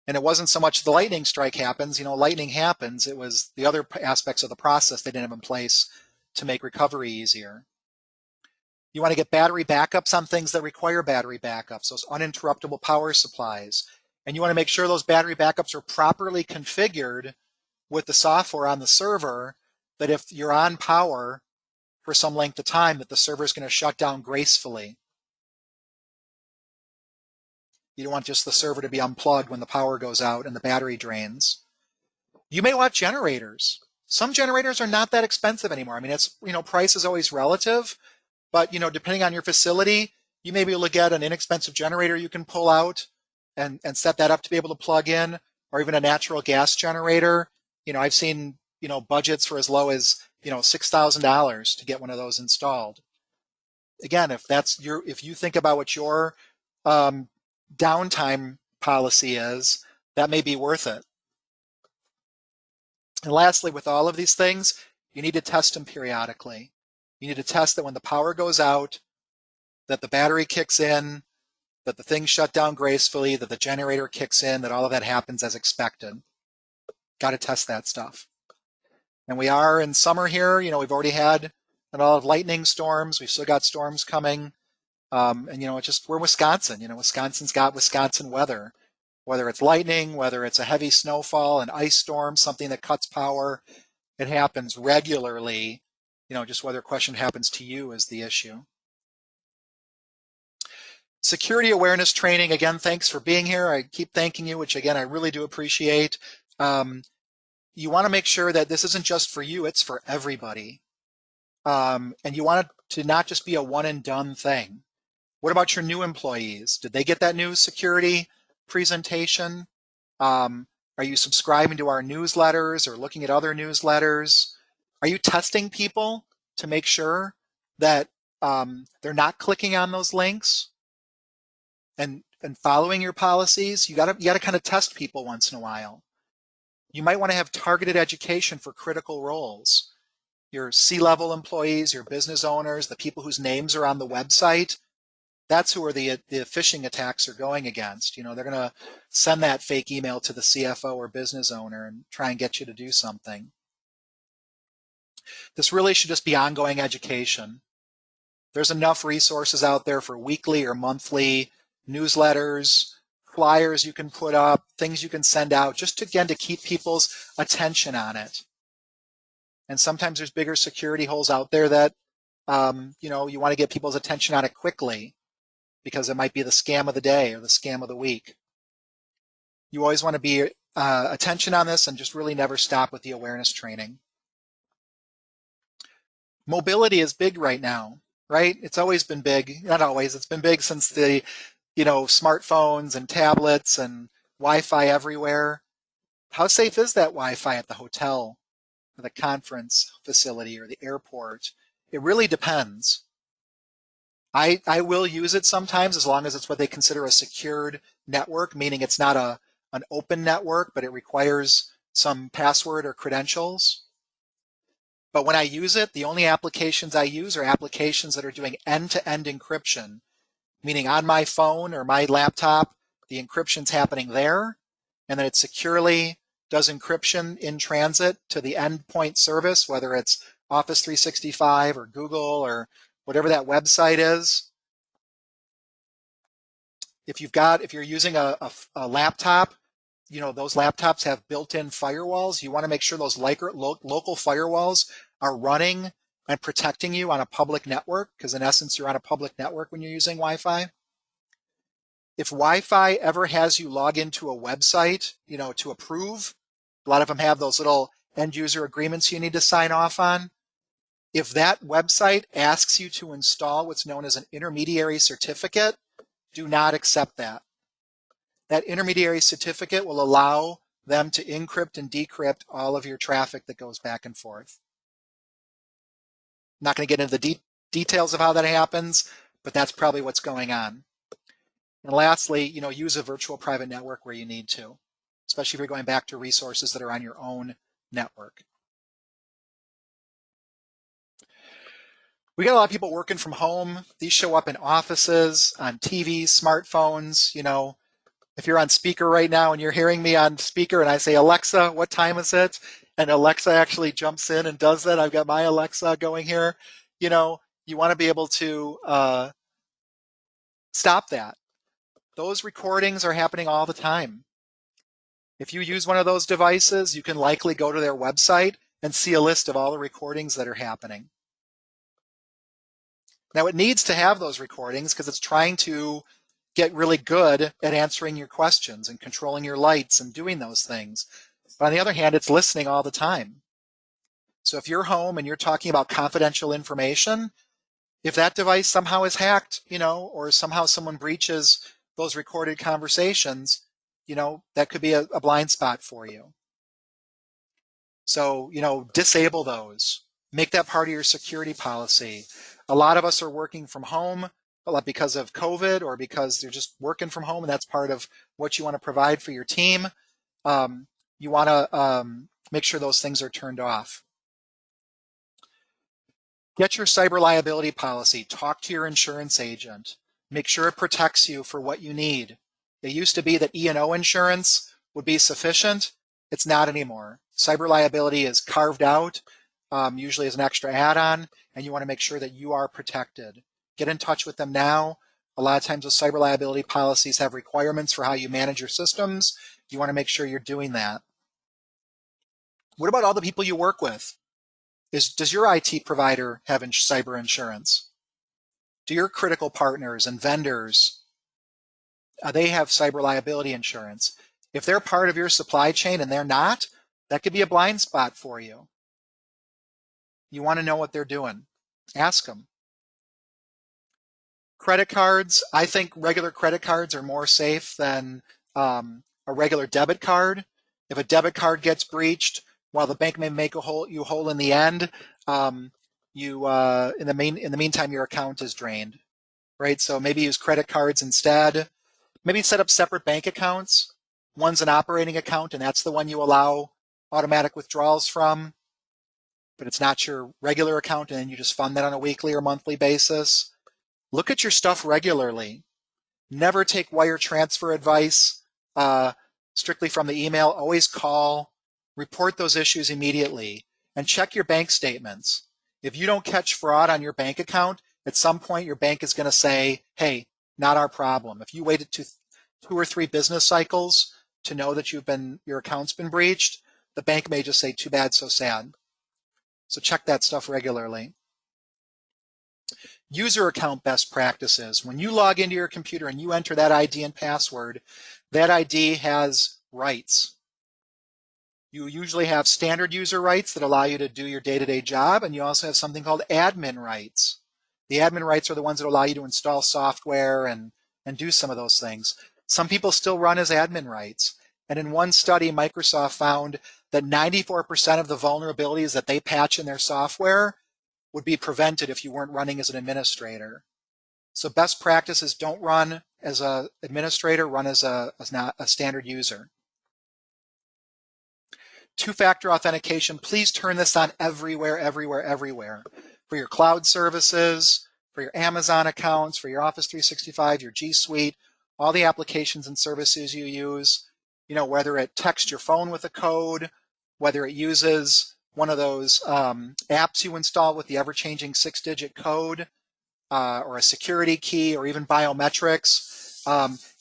And it wasn't so much the lightning strike happens, lightning happens. It was the other aspects of the process they didn't have in place to make recovery easier. You want to get battery backups on things that require battery backups, those uninterruptible power supplies. And you want to make sure those battery backups are properly configured with the software on the server, that if you're on power for some length of time, that the server is going to shut down gracefully. You don't want just the server to be unplugged when the power goes out and the battery drains. You may want generators. Some generators are not that expensive anymore. I mean, it's, price is always relative, but, depending on your facility, you may be able to get an inexpensive generator you can pull out and set that up to be able to plug in, or even a natural gas generator. I've seen, budgets for as low as, $6,000 to get one of those installed. Again, if you think about what your downtime policy is, that may be worth it. And lastly, with all of these things, you need to test them periodically. You need to test that when the power goes out, that the battery kicks in, that the things shut down gracefully, that the generator kicks in, that all of that happens as expected. Got to test that stuff. And we are in summer here. We've already had a lot of lightning storms. We've still got storms coming. We're Wisconsin. Wisconsin's got Wisconsin weather. Whether it's lightning, whether it's a heavy snowfall, an ice storm, something that cuts power, it happens regularly. Just whether a question happens to you is the issue. Security awareness training, again, thanks for being here. I keep thanking you, which again, I really do appreciate. You want to make sure that this isn't just for you, it's for everybody. And you want it to not just be a one and done thing. What about your new employees? Did they get that new security presentation? Are you subscribing to our newsletters or looking at other newsletters? Are you testing people to make sure that they're not clicking on those links and following your policies? You got to kind of test people once in a while. You might want to have targeted education for critical roles. Your C-level employees, your business owners, the people whose names are on the website, that's who are the phishing attacks are going against. They're going to send that fake email to the CFO or business owner and try and get you to do something. This really should just be ongoing education. There's enough resources out there for weekly or monthly newsletters, flyers you can put up, things you can send out, just to, again, to keep people's attention on it. And sometimes there's bigger security holes out there that, you want to get people's attention on it quickly because it might be the scam of the day or the scam of the week. You always want to be attention on this and just really never stop with the awareness training. Mobility is big right now, right? It's always been big. Not always. It's been big since the, smartphones and tablets and Wi-Fi everywhere. How safe is that Wi-Fi at the hotel, or the conference facility, or the airport? It really depends. I will use it sometimes as long as it's what they consider a secured network, meaning it's not an open network, but it requires some password or credentials. But when I use it, the only applications I use are applications that are doing end-to-end encryption, meaning on my phone or my laptop, the encryption's happening there, and then it securely does encryption in transit to the endpoint service, whether it's Office 365 or Google or whatever that website is. If you're using a laptop, those laptops have built-in firewalls. You want to make sure those local firewalls are running and protecting you on a public network, because in essence, you're on a public network when you're using Wi-Fi. If Wi-Fi ever has you log into a website, to approve, a lot of them have those little end user agreements you need to sign off on. If that website asks you to install what's known as an intermediary certificate, do not accept that. That intermediary certificate will allow them to encrypt and decrypt all of your traffic that goes back and forth. I'm not going to get into the details of how that happens, but that's probably what's going on. And lastly, use a virtual private network where you need to, especially if you're going back to resources that are on your own network. We got a lot of people working from home. These show up in offices, on TVs, smartphones. If you're on speaker right now and you're hearing me on speaker and I say, Alexa, what time is it? And Alexa actually jumps in and does that. I've got my Alexa going here. You want to be able to stop that. Those recordings are happening all the time. If you use one of those devices, you can likely go to their website and see a list of all the recordings that are happening. Now, it needs to have those recordings because it's trying to get really good at answering your questions and controlling your lights and doing those things. But on the other hand, it's listening all the time. So if you're home and you're talking about confidential information, if that device somehow is hacked, or somehow someone breaches those recorded conversations, that could be a blind spot for you. So, disable those. Make that part of your security policy. A lot of us are working from home because of COVID or because they're just working from home, and that's part of what you want to provide for your team. You want to make sure those things are turned off. Get your cyber liability policy. Talk to your insurance agent. Make sure it protects you for what you need. It used to be that E&O insurance would be sufficient. It's not anymore. Cyber liability is carved out, usually as an extra add-on, and you want to make sure that you are protected. Get in touch with them now. A lot of times those cyber liability policies have requirements for how you manage your systems. You want to make sure you're doing that. What about all the people you work with? Does your IT provider have cyber insurance? Do your critical partners and vendors, they have cyber liability insurance? If they're part of your supply chain and they're not, that could be a blind spot for you. You want to know what they're doing. Ask them. Credit cards, I think regular credit cards are more safe than a regular debit card. If a debit card gets breached, while the bank may make you whole in the end, in the meantime, your account is drained, right? So maybe use credit cards instead. Maybe set up separate bank accounts. One's an operating account, and that's the one you allow automatic withdrawals from, but it's not your regular account and you just fund that on a weekly or monthly basis. Look at your stuff regularly. Never take wire transfer advice strictly from the email. Always call, report those issues immediately, and check your bank statements. If you don't catch fraud on your bank account, at some point your bank is going to say, hey, not our problem. If you waited 2 or 3 business cycles to know that your account's been breached, the bank may just say, too bad, so sad. So check that stuff regularly. User account best practices. When you log into your computer and you enter that ID and password, that ID has rights. You usually have standard user rights that allow you to do your day-to-day job, and you also have something called admin rights. The admin rights are the ones that allow you to install software and do some of those things. Some people still run as admin rights. And in one study, Microsoft found that 94% of the vulnerabilities that they patch in their software would be prevented if you weren't running as an administrator. So best practices: don't run as an administrator, run as a standard user. Two-factor authentication, please turn this on everywhere, everywhere, everywhere. For your cloud services, for your Amazon accounts, for your Office 365, your G Suite, all the applications and services you use, whether it texts your phone with a code, whether it uses one of those apps you install with the ever-changing 6-digit code, or a security key, or even biometrics,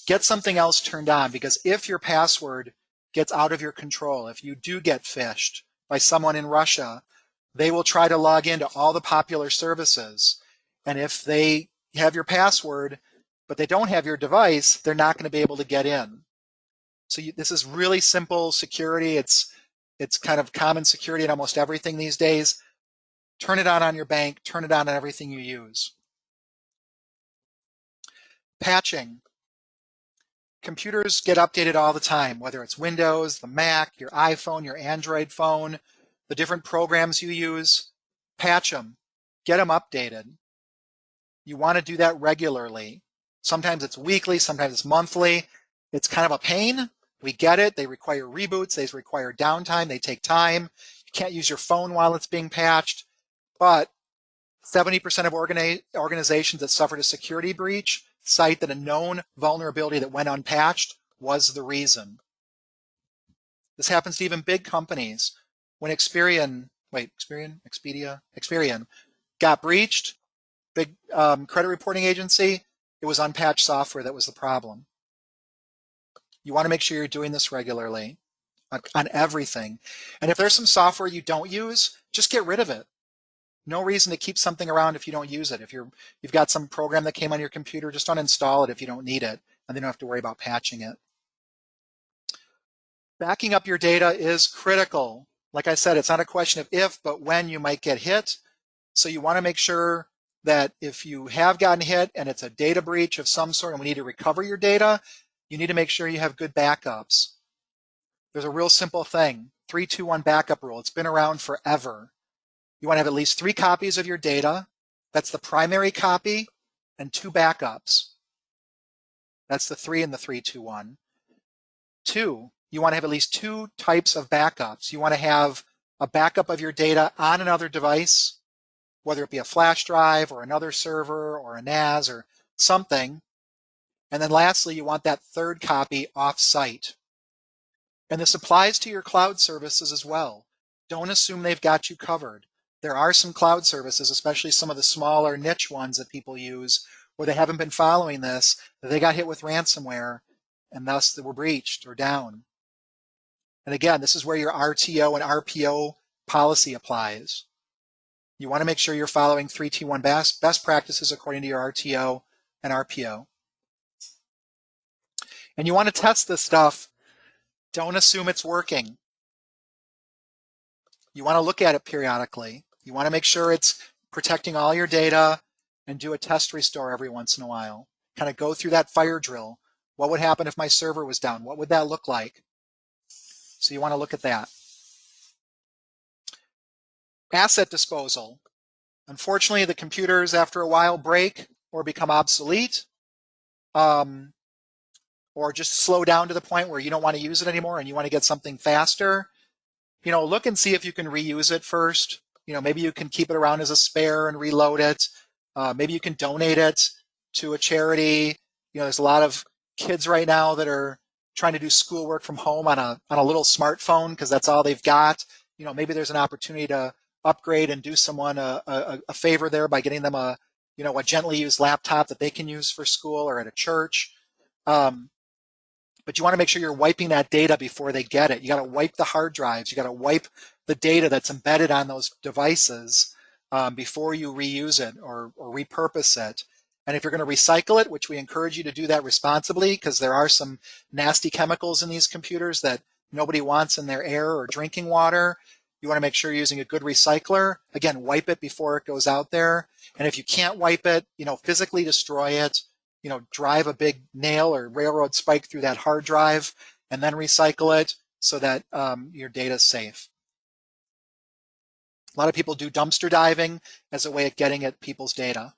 get something else turned on, because if your password gets out of your control, if you do get phished by someone in Russia, they will try to log into all the popular services. And if they have your password, but they don't have your device, they're not going to be able to get in. So this is really simple security. It's kind of common security in almost everything these days. Turn it on your bank, turn it on everything you use. Patching. Computers get updated all the time, whether it's Windows, the Mac, your iPhone, your Android phone, the different programs you use. Patch them, get them updated. You want to do that regularly. Sometimes it's weekly, sometimes it's monthly. It's kind of a pain. We get it. They require reboots, they require downtime, they take time. You can't use your phone while it's being patched, but 70% of organizations that suffered a security breach cite that a known vulnerability that went unpatched was the reason. This happens to even big companies. When Experian got breached, big credit reporting agency, it was unpatched software that was the problem. You want to make sure you're doing this regularly on everything. And if there's some software you don't use, just get rid of it. No reason to keep something around if you don't use it. If you've got some program that came on your computer, just uninstall it if you don't need it, and then you don't have to worry about patching it. Backing up your data is critical. Like I said, it's not a question of if, but when you might get hit. So you want to make sure that if you have gotten hit and it's a data breach of some sort and we need to recover your data, you need to make sure you have good backups. There's a real simple thing, 3-2-1 backup rule. It's been around forever. You want to have at least 3 copies of your data. That's the primary copy, and 2 backups. That's the 3 and the 3-2-1. 2, you want to have at least 2 types of backups. You want to have a backup of your data on another device, whether it be a flash drive or another server or a NAS or something. And then lastly, you want that 3rd copy off-site. And this applies to your cloud services as well. Don't assume they've got you covered. There are some cloud services, especially some of the smaller niche ones that people use, where they haven't been following this, that they got hit with ransomware, and thus they were breached or down. And again, this is where your RTO and RPO policy applies. You want to make sure you're following 3-2-1 best practices according to your RTO and RPO. And you want to test this stuff. Don't assume it's working. You want to look at it periodically. You want to make sure it's protecting all your data and do a test restore every once in a while. Kind of go through that fire drill. What would happen if my server was down? What would that look like? So you want to look at that. Asset disposal. Unfortunately, the computers after a while break or become obsolete, or just slow down to the point where you don't want to use it anymore and you want to get something faster. look and see if you can reuse it first. Maybe you can keep it around as a spare and reload it. Maybe you can donate it to a charity. There's a lot of kids right now that are trying to do schoolwork from home on a little smartphone because that's all they've got. Maybe there's an opportunity to upgrade and do someone a favor there by getting them a gently used laptop that they can use for school or at a church. But you want to make sure you're wiping that data before they get it. You got to wipe the hard drives. You got to wipe the data that's embedded on those devices before you reuse it or repurpose it. And if you're going to recycle it, which we encourage you to do that responsibly, because there are some nasty chemicals in these computers that nobody wants in their air or drinking water, you want to make sure you're using a good recycler. Again, wipe it before it goes out there. And if you can't wipe it, physically destroy it. Drive a big nail or railroad spike through that hard drive and then recycle it so that your data is safe. A lot of people do dumpster diving as a way of getting at people's data.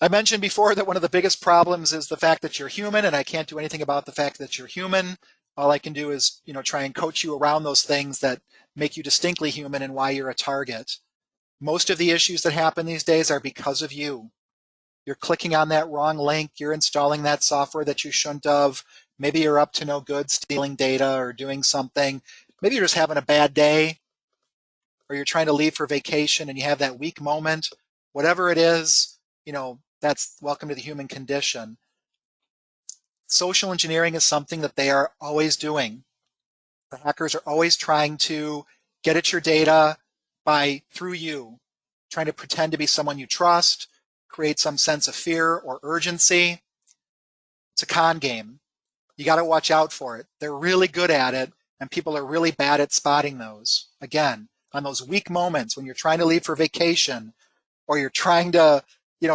I mentioned before that one of the biggest problems is the fact that you're human, and I can't do anything about the fact that you're human. All I can do is, try and coach you around those things that make you distinctly human and why you're a target. Most of the issues that happen these days are because of you. You're clicking on that wrong link. You're installing that software that you shouldn't have. Maybe you're up to no good stealing data or doing something. Maybe you're just having a bad day, or you're trying to leave for vacation and you have that weak moment. Whatever it is, that's welcome to the human condition. Social engineering is something that they are always doing. The hackers are always trying to get at your data through you, trying to pretend to be someone you trust, create some sense of fear or urgency. It's a con game. You got to watch out for it. They're really good at it, and people are really bad at spotting those. Again, on those weak moments when you're trying to leave for vacation, or you're trying to,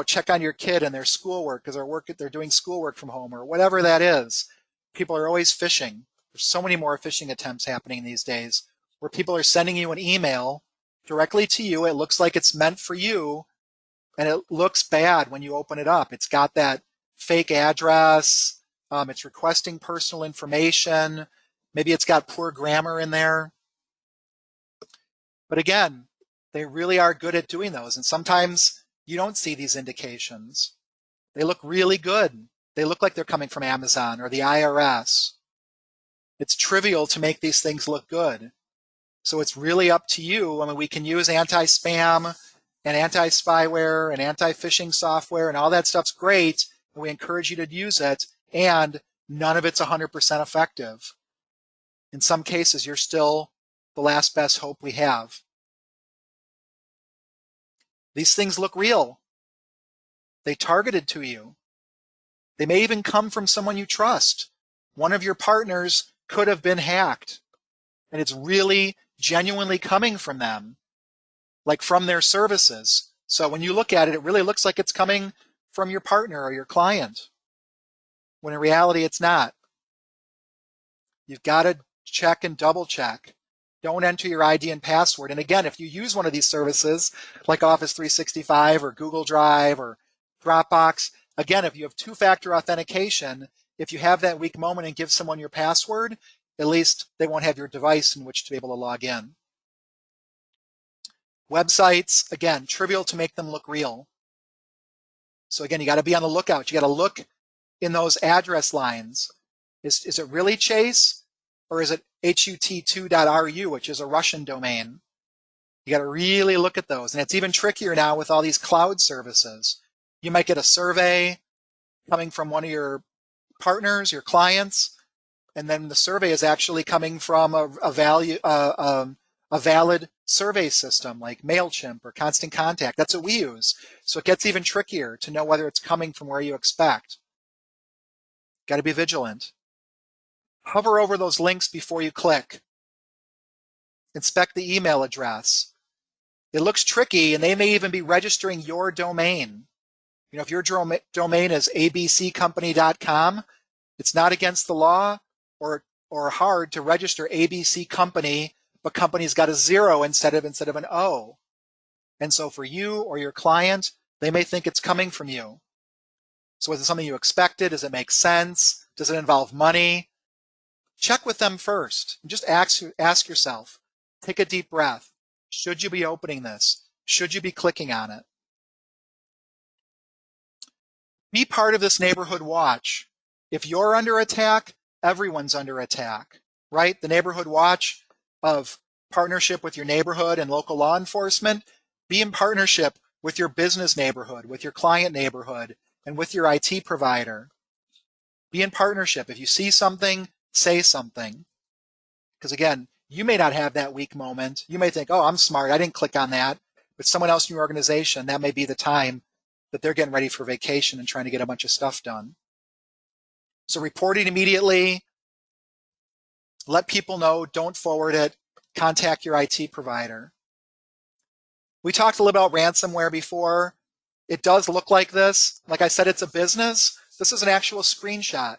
check on your kid and their schoolwork because they're doing schoolwork from home, or whatever that is. People are always phishing. There's so many more phishing attempts happening these days where people are sending you an email directly to you. It looks like it's meant for you, and it looks bad when you open it up. It's got that fake address. It's requesting personal information. Maybe it's got poor grammar in there. But again, they really are good at doing those. And sometimes you don't see these indications. They look really good. They look like they're coming from Amazon or the IRS. It's trivial to make these things look good. So it's really up to you. I mean, we can use anti-spam and anti-spyware and anti-phishing software, and all that stuff's great, and we encourage you to use it, and none of it's 100% effective. In some cases, you're still the last best hope we have. These things look real. They targeted to you. They may even come from someone you trust. One of your partners could have been hacked, and it's really genuinely coming from them, like from their services. So when you look at it, it really looks like it's coming from your partner or your client, when in reality it's not. You've got to check and double check. Don't enter your ID and password. And again, if you use one of these services like Office 365 or Google Drive or Dropbox, again, if you have two-factor authentication, if you have that weak moment and give someone your password, at least they won't have your device in which to be able to log in. Websites, again, trivial to make them look real. So again, you got to be on the lookout. You got to look in those address lines. Is it really Chase, or is it hut2.ru, which is a Russian domain? You got to really look at those. And it's even trickier now with all these cloud services. You might get a survey coming from one of your partners, your clients, and then the survey is actually coming from a valid survey system like MailChimp or Constant Contact. That's what we use. So it gets even trickier to know whether it's coming from where you expect. Got to be vigilant. Hover over those links before you click. Inspect the email address. It looks tricky, and they may even be registering your domain. If your domain is abccompany.com, it's not against the law or hard to register ABC Company, but company's got a 0 instead of an O. And so for you or your client, they may think it's coming from you. So is it something you expected? Does it make sense? Does it involve money? check with them first. Just ask yourself, take a deep breath. Should you be opening this? Should you be clicking on it? Be part of this neighborhood watch. If you're under attack, everyone's under attack, right? The neighborhood watch of partnership with your neighborhood and local law enforcement, be in partnership with your business neighborhood, with your client neighborhood, and with your IT provider. Be in partnership. If you see something, say something. Because again, you may not have that weak moment. You may think, oh, I'm smart, I didn't click on that. But someone else in your organization, that may be the time that they're getting ready for vacation and trying to get a bunch of stuff done. So report it immediately. Let people know, don't forward it. Contact your IT provider. We talked a little about ransomware before. It does look like this. Like I said, it's a business. This is an actual screenshot.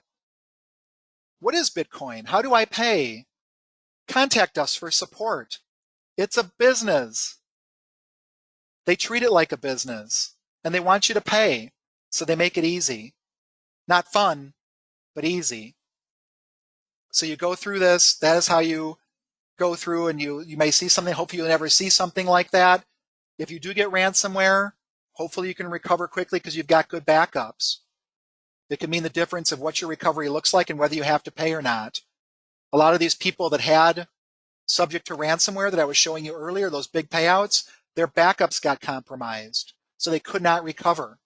What is Bitcoin? How do I pay? Contact us for support. It's a business. They treat it like a business, and they want you to pay, so they make it easy. Not fun, but easy. So you go through this. That is how you go through, and you may see something. Hopefully you'll never see something like that. If you do get ransomware, hopefully you can recover quickly because you've got good backups. It can mean the difference of what your recovery looks like and whether you have to pay or not. A lot of these people that had subject to ransomware that I was showing you earlier, those big payouts, their backups got compromised, so they could not recover.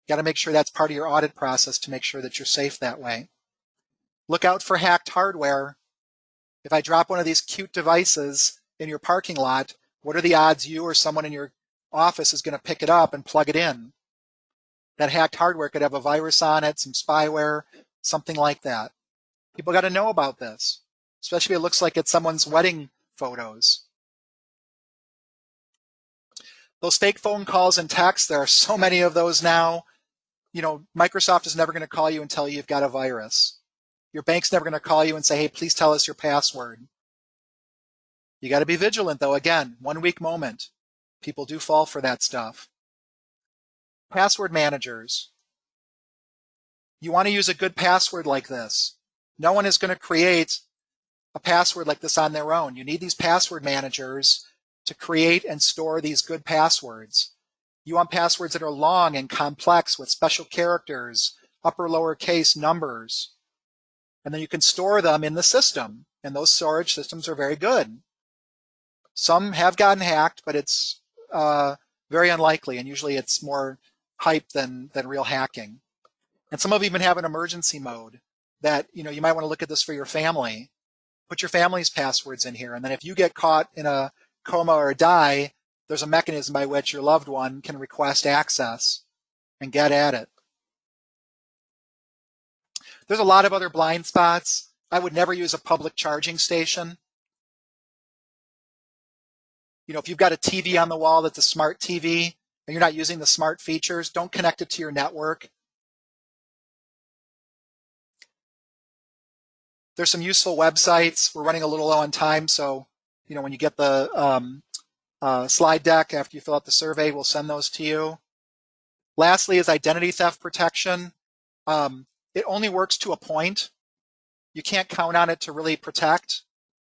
You got to make sure that's part of your audit process to make sure that you're safe that way. Look out for hacked hardware. If I drop one of these cute devices in your parking lot, what are the odds you or someone in your office is going to pick it up and plug it in? That hacked hardware could have a virus on it, some spyware, something like that. People got to know about this, especially if it looks like it's someone's wedding photos. Those fake phone calls and texts, there are so many of those now. You know, Microsoft is never going to call you and tell you you've got a virus. Your bank's never going to call you and say, hey, please tell us your password. You got to be vigilant, though. Again, 1 weak moment. People do fall for that stuff. Password managers. You want to use a good password like this. No one is going to create a password like this on their own. You need these password managers to create and store these good passwords. You want passwords that are long and complex with special characters, upper lowercase numbers, and then you can store them in the system. And those storage systems are very good. Some have gotten hacked, but it's very unlikely, and usually it's more hype than real hacking. And some of them even have an emergency mode that, you know, you might want to look at this for your family. Put your family's passwords in here, and then if you get caught in a coma or die, there's a mechanism by which your loved one can request access and get at it. There's a lot of other blind spots. I would never use a public charging station. You know, if you've got a TV on the wall that's a smart TV and you're not using the smart features, don't connect it to your network. There's some useful websites. We're running a little low on time, so you know when you get the slide deck after you fill out the survey, we'll send those to you. Lastly is identity theft protection. It only works to a point. You can't count on it to really protect.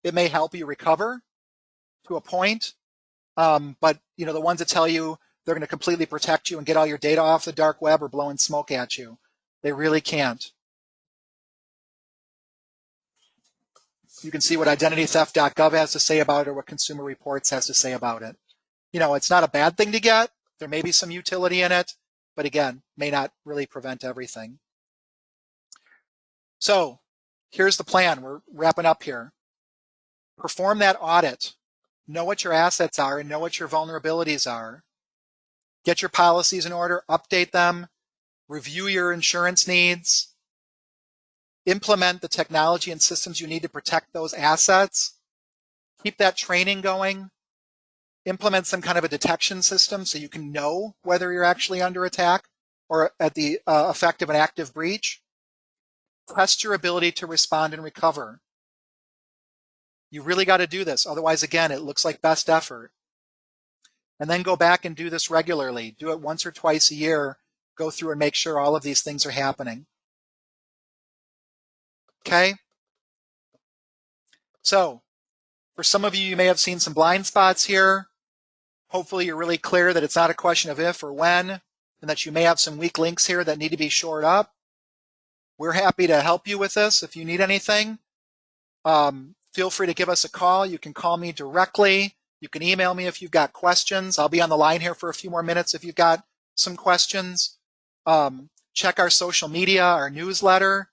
It may help you recover to a point, but you know the ones that tell you they're going to completely protect you and get all your data off the dark web are blowing smoke at you. They really can't. You can see what identitytheft.gov has to say about it or what Consumer Reports has to say about it. You know, it's not a bad thing to get. There may be some utility in it, but again, may not really prevent everything. So here's the plan. We're wrapping up here. Perform that audit. Know what your assets are and know what your vulnerabilities are. Get your policies in order, update them, review your insurance needs, implement the technology and systems you need to protect those assets, keep that training going, implement some kind of a detection system so you can know whether you're actually under attack or at the effect of an active breach. Test your ability to respond and recover. You really got to do this. Otherwise, again, it looks like best effort. And then go back and do this regularly. Do it once or twice a year. Go through and make sure all of these things are happening. Okay? So for some of you, you may have seen some blind spots here. Hopefully you're really clear that it's not a question of if or when, and that you may have some weak links here that need to be shored up. We're happy to help you with this. If you need anything, feel free to give us a call. You can call me directly. You can email me if you've got questions. I'll be on the line here for a few more minutes if you've got some questions. Check our social media, our newsletter.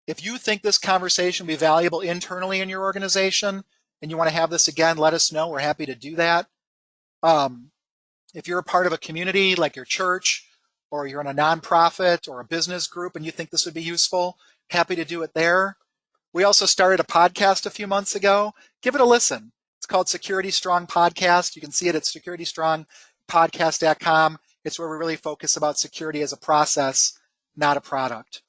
If you think this conversation will be valuable internally in your organization and you want to have this again, let us know. We're happy to do that. If you're a part of a community like your church, or you're in a nonprofit or a business group and you think this would be useful, happy to do it there. We also started a podcast a few months ago. Give it a listen. It's called Security Strong Podcast. You can see it at securitystrongpodcast.com. It's where we really focus about security as a process, not a product.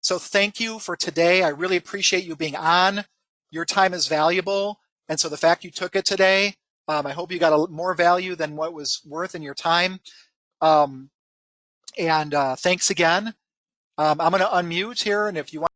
So thank you for today. I really appreciate you being on. Your time is valuable. And so the fact you took it today, I hope you got more value than what was worth in your time. Thanks again. I'm going to unmute here. And if you want